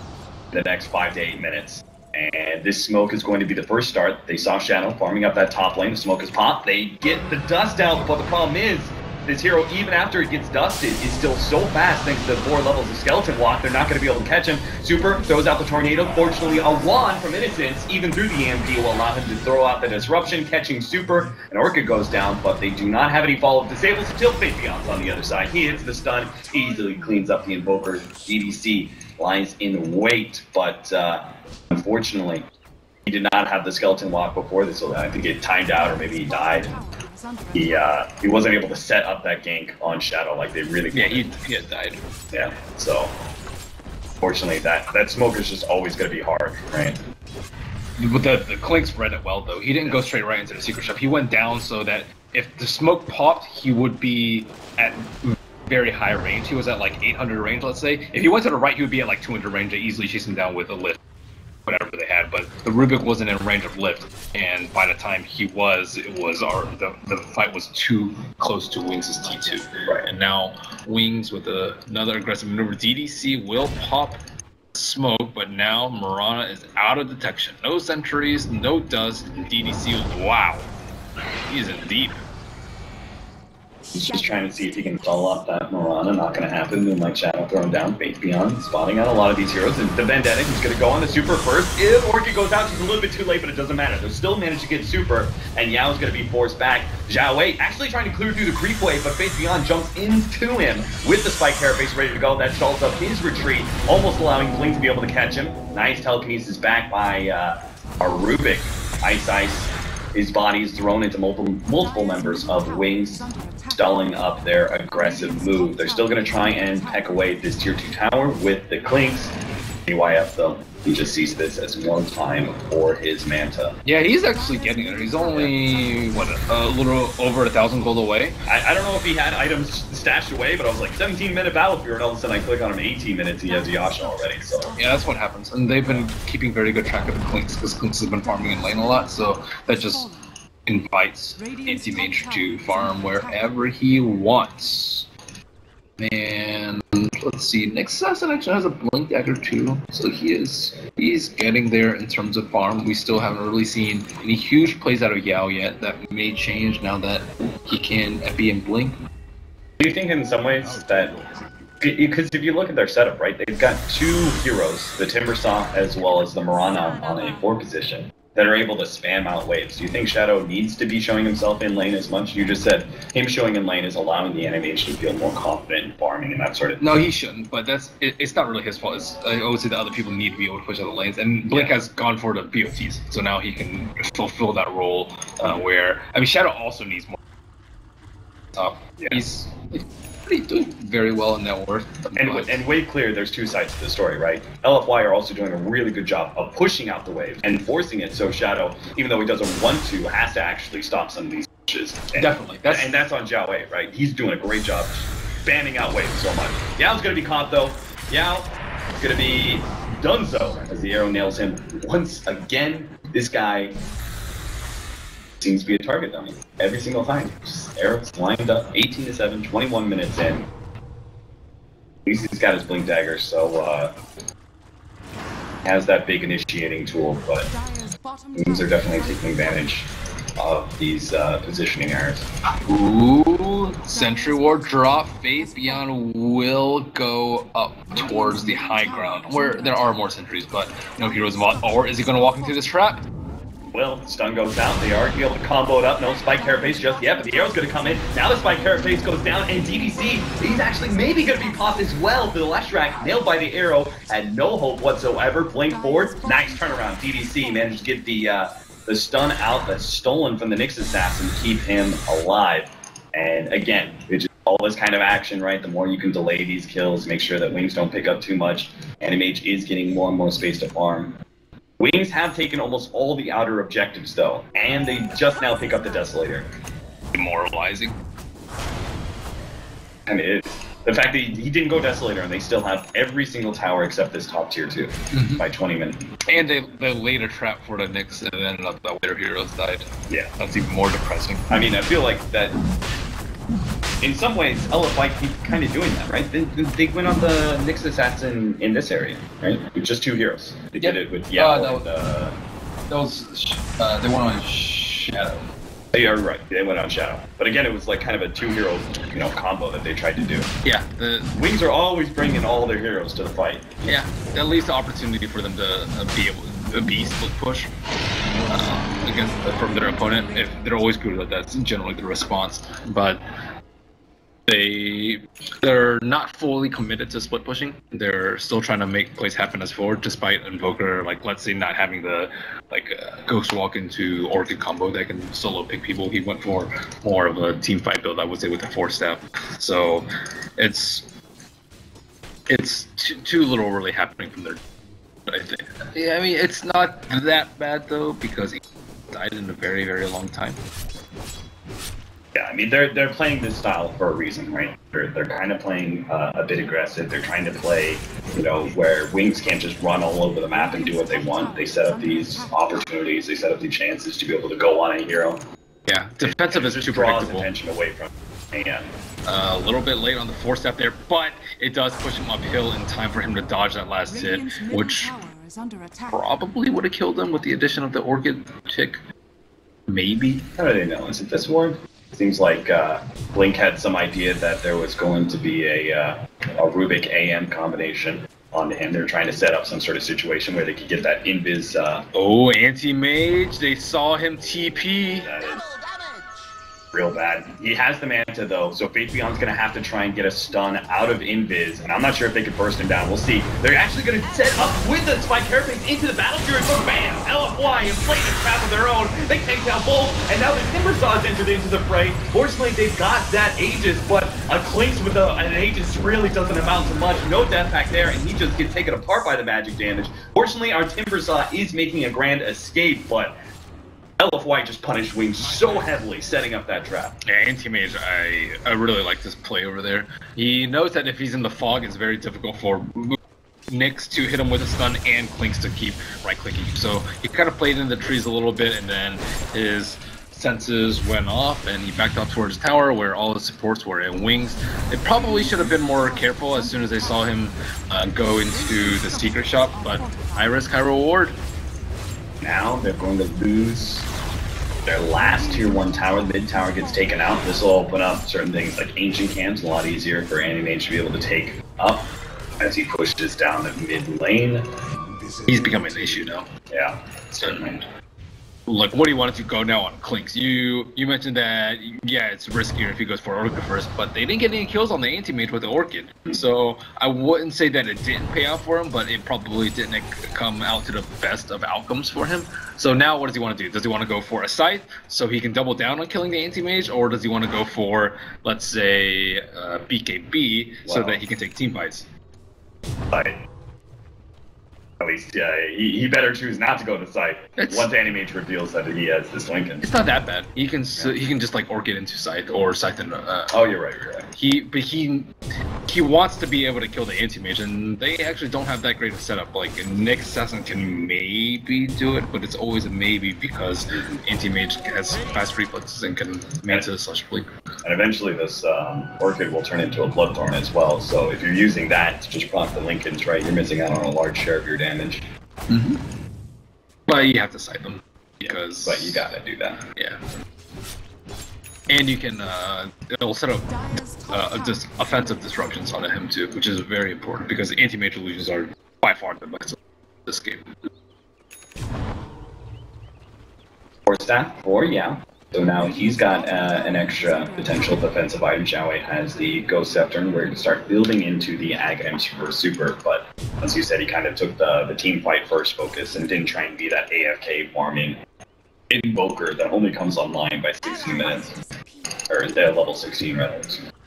[SPEAKER 1] the next 5 to 8 minutes. And this smoke is going to be the first start. They saw Shadow farming up that top lane. The smoke is popped. They get the dust out, but the problem is, this hero, even after it gets dusted, is still so fast thanks to the 4 levels of Skeleton Walk, they're not going to be able to catch him. Super throws out the Tornado. Fortunately, a wand from Innocence, even through the EMP, will allow him to throw out the Disruption, catching Super. An Orchid goes down, but they do not have any follow-up disables until Faceless on the other side. He hits the stun, easily cleans up the Invoker. DDC lies in wait, but unfortunately, he did not have the Skeleton Walk before this, so I think it timed out, or maybe he died. He wasn't able to set up that gank on Shadow like they really wanted.
[SPEAKER 3] Yeah, he had died.
[SPEAKER 1] Yeah, so fortunately that smoke is just always going to be hard, right?
[SPEAKER 3] But the Clinks read it well, though. He didn't go straight right into the secret shop. He went down so that if the smoke popped, he would be at very high range. He was at like 800 range, let's say. If he went to the right, he would be at like 200 range. They easily chase him down with a lift, whatever they had, but the Rubik wasn't in range of lift, and by the time he was, the fight was too close to Wings' T2.
[SPEAKER 1] Right.
[SPEAKER 3] And now Wings with another aggressive maneuver. DDC will pop smoke, but now Muerta is out of detection. No sentries, no dust, and DDC, wow, he's in deep.
[SPEAKER 1] He's just trying to see if he can follow up that Muerta. Not going to happen. Moonlight Shadow throwing down, bait beyond, spotting out a lot of these heroes. And the Vendetta, he's going to go on the Super first. If Orchid goes out, she's a little bit too late, but it doesn't matter. They'll still manage to get Super, and Yao's going to be forced back. Zhao Wei actually trying to clear through the creep wave, but Face Beyond jumps into him with the Spike Carapace ready to go. That stalls up his retreat, almost allowing Blink to be able to catch him. Nice telekinesis back by our Rubik. Ice. His body is thrown into multiple members of Wings, stalling up their aggressive move. They're still going to try and peck away this tier 2 tower with the Clinks. DYF, though, he just sees this as more time for his Manta.
[SPEAKER 3] Yeah, he's actually getting there. He's only, what, a little over 1,000 gold away?
[SPEAKER 1] I don't know if he had items stashed away, but I was like, 17-minute battlefield, and all of a sudden I click on him, 18 minutes, he has Yasha already, so.
[SPEAKER 3] Yeah, that's what happens. And they've been keeping very good track of the Clinks, because Clinks has been farming in lane a lot, so that just invites Anti-Mage to farm wherever he wants. And let's see, Next Assassin actually has a Blink Dagger too, so he's getting there in terms of farm. We still haven't really seen any huge plays out of Yao yet. That may change now that he can be in Blink.
[SPEAKER 1] Do you think in some ways that, because if you look at their setup, right, they've got 2 heroes, the Timbersaw as well as the Muerta on a 4 position, that are able to spam out waves. Do you think Shadow needs to be showing himself in lane as much? You just said him showing in lane is allowing the animation to feel more confident in farming and that sort of thing.
[SPEAKER 3] No, he shouldn't, but it's not really his fault. It's, I always say that other people need to be able to push out the lanes, and Blink has gone for the BOTs, so now he can fulfill that role where, I mean, Shadow also needs more. He's doing very well in net worth.
[SPEAKER 1] And way clear, there's 2 sides to the story, right? LFY are also doing a really good job of pushing out the waves and forcing it so Shadow, even though he doesn't want to, has to actually stop some of these pushes.
[SPEAKER 3] Definitely.
[SPEAKER 1] And that's on Zhao Wei, right? He's doing a great job spamming out waves so much. Yao's going to be caught, though. Yao is going to be done so as the arrow nails him once again. This guy seems to be a target dummy every single time. Just arrows lined up, 18-7, 21 minutes in. At least he's got his blink dagger, so has that big initiating tool, but Wings are definitely taking advantage of these positioning errors.
[SPEAKER 3] Ooh, Sentry Ward drop. Faith-Beyond will go up towards the high ground, where there are more sentries, but no heroes involved. Or is he going to walk into this trap?
[SPEAKER 1] Well, stun goes out. They are able to combo it up. No Spike Carapace just yet, but the arrow's going to come in. Now the Spike Carapace goes down, and DDC, he's actually maybe going to be popped as well. The Leshrac, nailed by the arrow, had no hope whatsoever. Blink forward. Nice turnaround. DDC managed to get the stun out that's stolen from the Nyx Assassin, keep him alive. And again, it's just all this kind of action, right? The more you can delay these kills, make sure that Wings don't pick up too much. Anti-Mage is getting more and more space to farm. Wings have taken almost all the outer objectives, though, and they just now pick up the Desolator.
[SPEAKER 3] Demoralizing.
[SPEAKER 1] And it is. The fact that he didn't go Desolator, and they still have every single tower except this top tier 2 by 20 minutes.
[SPEAKER 3] And they laid a trap for the Nyx, and then the later heroes died.
[SPEAKER 1] Yeah.
[SPEAKER 3] That's even more depressing.
[SPEAKER 1] I mean, I feel like that, in some ways, LFY keep kind of doing that, right? They went on the Nyx Assassin in this area, right? With just 2 heroes. They did it with, yeah,
[SPEAKER 2] they went on Shadow.
[SPEAKER 1] Yeah, right. They went on Shadow. But again, it was like kind of a 2-hero, combo that they tried to do.
[SPEAKER 3] Yeah, the
[SPEAKER 1] Wings are always bringing all their heroes to the fight.
[SPEAKER 3] Yeah, that leaves the opportunity for them to be able to be split push from their opponent. If they're always good at that, that's generally the response. But they're not fully committed to split pushing. They're still trying to make plays happen as forward, despite Invoker, let's say, not having the Ghost Walk into Orchid combo that can solo pick people. He went for more of a team fight build, I would say, with the 4-step. So it's too little really happening from their. I think. Yeah, I mean, it's not that bad though, because he died in a very, very long time.
[SPEAKER 1] Yeah, I mean, they're playing this style for a reason, right? They're kind of playing a bit aggressive. They're trying to play, where Wings can't just run all over the map and do what they want. They set up these opportunities. They set up the chances to be able to go on a hero.
[SPEAKER 3] Yeah, defensive is too
[SPEAKER 1] draws
[SPEAKER 3] predictable.
[SPEAKER 1] Attention away from. And
[SPEAKER 3] a little bit late on the 4-step there, but it does push him uphill in time for him to dodge that last hit, which probably would have killed him with the addition of the Orchid tick. Maybe.
[SPEAKER 1] How do they know? Is it this ward? Seems like Blink had some idea that there was going to be a Rubik AM combination on him. They're trying to set up some sort of situation where they could get that invis.
[SPEAKER 3] Oh, Anti-Mage! They saw him TP.
[SPEAKER 1] That is real bad. He has the Manta though, so Faith-Beyond's gonna have to try and get a stun out of Invis, and I'm not sure if they can burst him down. We'll see. They're actually gonna set up with the Spike Carapace into the Battle Fury, but bam! LFY and playing a trap of their own. They take down both, and now the Timbersaw has entered into the fray. Fortunately, they've got that Aegis, but a Clinks with an Aegis really doesn't amount to much. No death pack there, and he just gets taken apart by the magic damage. Fortunately, our Timbersaw is making a grand escape, but LFY just punished Wings so heavily, setting up that trap.
[SPEAKER 3] Yeah, Anti-Mage, I really like this play over there. He knows that if he's in the fog, it's very difficult for Nyx to hit him with a stun and Clinks to keep right-clicking. So he kind of played in the trees a little bit, and then his senses went off, and he backed up towards the tower where all the supports were in Wings. They probably should have been more careful as soon as they saw him go into the secret shop, but high risk, high reward.
[SPEAKER 1] Now they're going to lose their last tier 1 tower. The mid tower gets taken out. This will open up certain things like ancient camps, a lot easier for Anti-Mage to be able to take up as he pushes down the mid lane.
[SPEAKER 3] He's becoming an issue now.
[SPEAKER 1] Yeah, certainly.
[SPEAKER 3] Look, what do you want to go now on Clinks? You mentioned that, yeah, it's riskier if he goes for Orchid first, but they didn't get any kills on the Anti-Mage with the Orchid. So I wouldn't say that it didn't pay out for him, but it probably didn't come out to the best of outcomes for him. So now what does he want to do? Does he want to go for a Scythe so he can double down on killing the Anti-Mage, or does he want to go for, let's say, BKB so that he can take team fights?
[SPEAKER 1] At least, yeah, he better choose not to go to Scythe once Anti-Mage reveals that he has this Lincoln.
[SPEAKER 3] It's not that bad. He can just like Orchid into Scythe or Scythe into.
[SPEAKER 1] Oh, you're right.
[SPEAKER 3] He he wants to be able to kill the Anti-Mage, and they actually don't have that great of setup. Like, Nick Assassin can maybe do it, but it's always a maybe because Anti-Mage has fast reflexes and can Manta slash Blink.
[SPEAKER 1] And eventually this Orchid will turn into a Bloodthorn as well, so if you're using that to just proc the Linkens, right, you're missing out on a large share of your damage.
[SPEAKER 3] Mm-hmm. But you have to side them, because...
[SPEAKER 1] But you gotta do that.
[SPEAKER 3] Yeah. And you can, it'll set up just offensive disruptions on him too, which is very important because anti-mage illusions are by far the best of this game.
[SPEAKER 1] Or staff, or yeah. So now he's got an extra potential defensive item. Xiaowei has the Ghost Scepter, where you can start building into the Aghanim's for super, but as you said, he kind of took the team fight first focus and didn't try and be that AFK farming Invoker that only comes online by 16 minutes. Or level 16 rather.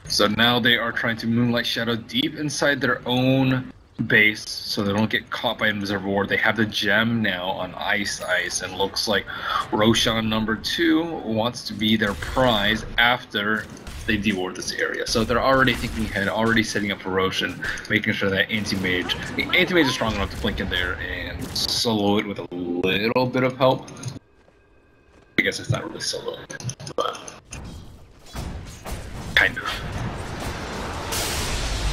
[SPEAKER 3] So now they are trying to Moonlight Shadow deep inside their own base so they don't get caught by Invisible Ward. They have the gem now on Ice, and looks like Roshan number 2 wants to be their prize after they deward this area. So they're already thinking ahead, already setting up for Roshan, making sure that Anti-Mage is strong enough to blink in there and solo it with a little bit of help. I guess it's not really solo, but kind of.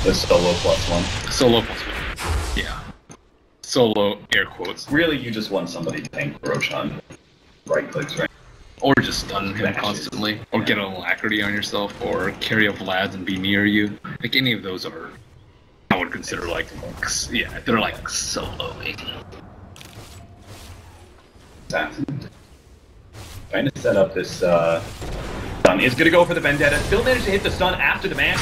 [SPEAKER 1] The solo +1.
[SPEAKER 3] Solo +1. Yeah. Solo, air quotes.
[SPEAKER 1] Really, you just want somebody to tank Roshan. Right clicks, right?
[SPEAKER 3] Or just stun him constantly. Or get an alacrity on yourself, or carry a Vlad and be near you. Like, any of those are, I would consider, like, yeah, they're like solo-ing.
[SPEAKER 1] Trying to set up this stun. Is going to go for the Vendetta. Still managed to hit the stun after the Manta.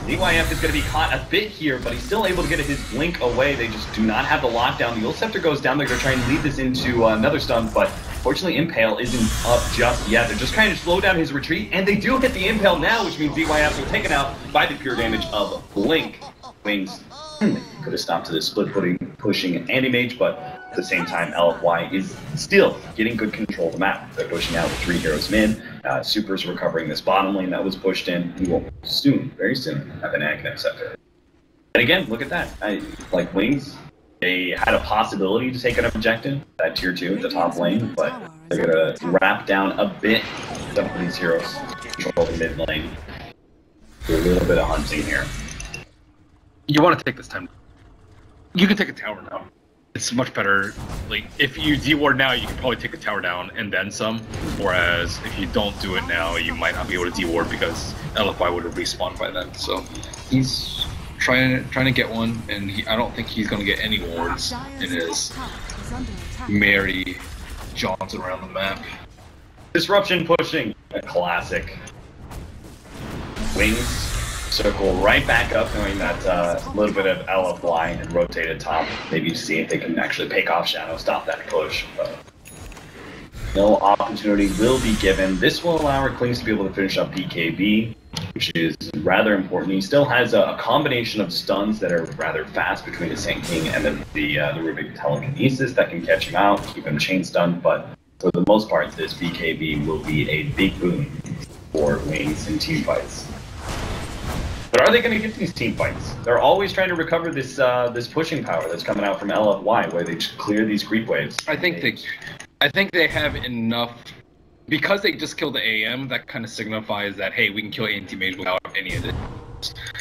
[SPEAKER 1] DYF is going to be caught a bit here, but he's still able to get his blink away. They just do not have the lockdown. The Ult Scepter goes down. They're going to try and lead this into another stun, but fortunately Impale isn't up just yet. They're just trying to slow down his retreat, and they do hit the Impale now, which means DYF are taken out by the pure damage of Blink. Wings could have stopped to the split pushing Anti-Mage, but at the same time, LFY is still getting good control of the map. They're pushing out with 3 heroes mid. Super's recovering this bottom lane that was pushed in. We will soon, very soon, have an Aghanim Scepter. And again, look at that. Like Wings, they had a possibility to take an objective at tier 2 at the top lane, but they're going to wrap down a bit some of these heroes, control the mid lane. Do a little bit of hunting here.
[SPEAKER 3] You want to take this time. You can take a tower now. It's much better. Like, if you deward now, you can probably take a tower down and then some. Whereas if you don't do it now, you might not be able to deward because LFI would have respawned by then. So he's trying to get one, and I don't think he's going to get any wards in his merry jaunts around the map.
[SPEAKER 1] Disruption pushing, a classic. Wings circle right back up, knowing that little bit of LFY and rotate top. Maybe see if they can actually pick off Shadow, stop that push. But no opportunity will be given. This will allow Recluse to be able to finish up PKB, which is rather important. He still has a combination of stuns that are rather fast between the Sand King and the Rubik Telekinesis that can catch him out, keep him chain stunned, but for the most part, this BKB will be a big boon for Wings in team fights. But are they going to get these team fights? They're always trying to recover this this pushing power that's coming out from LFY, where they just clear these creep waves.
[SPEAKER 3] I think they have enough, because they just killed the AM. That kind of signifies that, hey, we can kill Anti-Mage without any of this.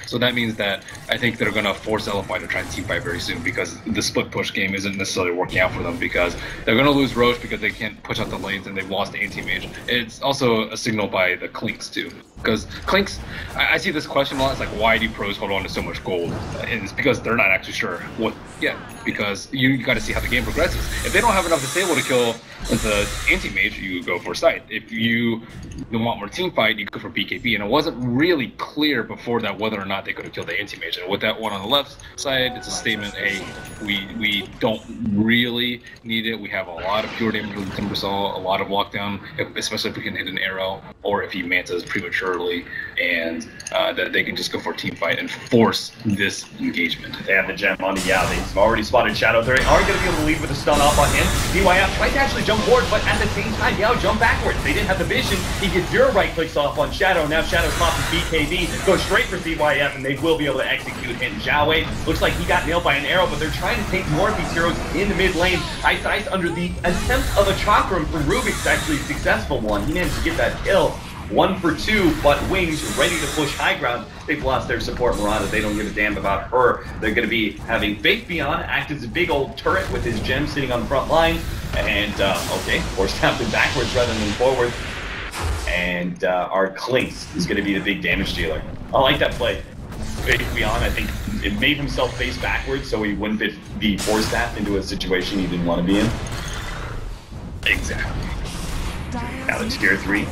[SPEAKER 3] So that means that I think they're going to force LFY to try and team fight very soon, because the split push game isn't necessarily working out for them, because they're going to lose Roche because they can't push out the lanes and they've lost Anti-Mage. It's also a signal by the Clinks too, because Clinks, I see this question a lot. It's like, why do pros hold on to so much gold? And it's because they're not actually sure what yet, because you got to see how the game progresses. If they don't have enough disable to kill the Anti-Mage, you go for sight. If you want more team fight, you go for BKB. And it wasn't really clear before that whether or not they could have killed the Anti-Mage. And with that one on the left side, it's a statement, hey, we don't really need it. We have a lot of pure damage with the Timbersaw, a lot of lockdown, especially if we can hit an arrow, or if he mantas prematurely, and that they can just go for a team fight and force this engagement.
[SPEAKER 1] They have the gem on the Yao. They've already spotted Shadow. They are going to be able to lead with a stun off on him. DYF tries to actually jump forward, but at the same time, Yao jumped backwards. They didn't have the vision. He gets 0 right clicks off on Shadow. Now Shadow pops his BKB, goes straight for DYF, and they will be able to execute him. Xiaowei looks like he got nailed by an arrow, but they're trying to take more of these heroes in the mid lane. Ice under the attempt of a chakram from Rubik's actually a successful one. He managed to get that kill. 1 for 2, but Wings ready to push high ground. They've lost their support Muerta. They don't give a damn about her. They're going to be having Faith Beyond act as a big old turret with his gem sitting on the front line. And, okay, force tapped it backwards rather than forward. And our Clinks is going to be the big damage dealer. I like that play. Faith Beyond, I think it made himself face backwards so he wouldn't be force tapped into a situation he didn't want to be in.
[SPEAKER 3] Exactly.
[SPEAKER 1] Now it's tier 3.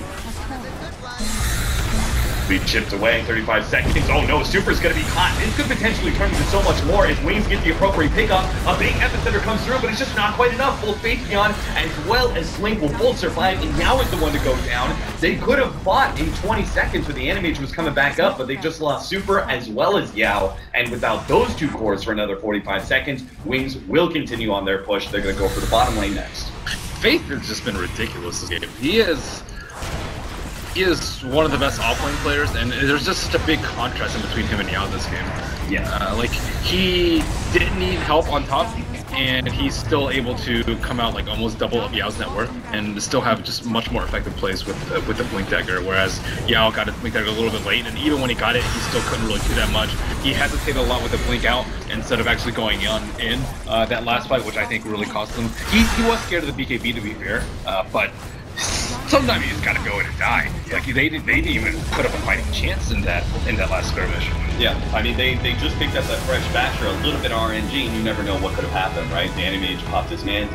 [SPEAKER 1] We chipped away, 35 seconds. Oh no, Super's gonna be caught. This could potentially turn into so much more if Wings get the appropriate pickup. A big epicenter comes through, but it's just not quite enough. Both Faith Beyond as well as Slink will both survive, and Yao is the one to go down. They could have fought in 20 seconds when the Anti-Mage was coming back up, but they just lost Super as well as Yao. And without those 2 cores for another 45 seconds, Wings will continue on their push. They're gonna go for the bottom lane next.
[SPEAKER 5] Faith has just been ridiculous this game. He is one of the best offlane players, and there's just such a big contrast in between him and Yao this game.
[SPEAKER 1] Yeah.
[SPEAKER 5] Like, he didn't need help on top, and he's still able to come out like almost double up Yao's net worth, and still have just much more effective plays with the Blink Dagger, whereas Yao got his Blink Dagger a little bit late, and even when he got it, he still couldn't really do that much. He hesitated a lot with the Blink out instead of actually going in that last fight, which I think really cost him. He was scared of the BKB, to be fair, but sometimes you just gotta go in and die. Like they didn't even put up a fighting chance in that last skirmish.
[SPEAKER 1] Yeah, I mean they just picked up that fresh Basher, a little bit of RNG, and you never know what could have happened, right? The Anti-Mage popped his man,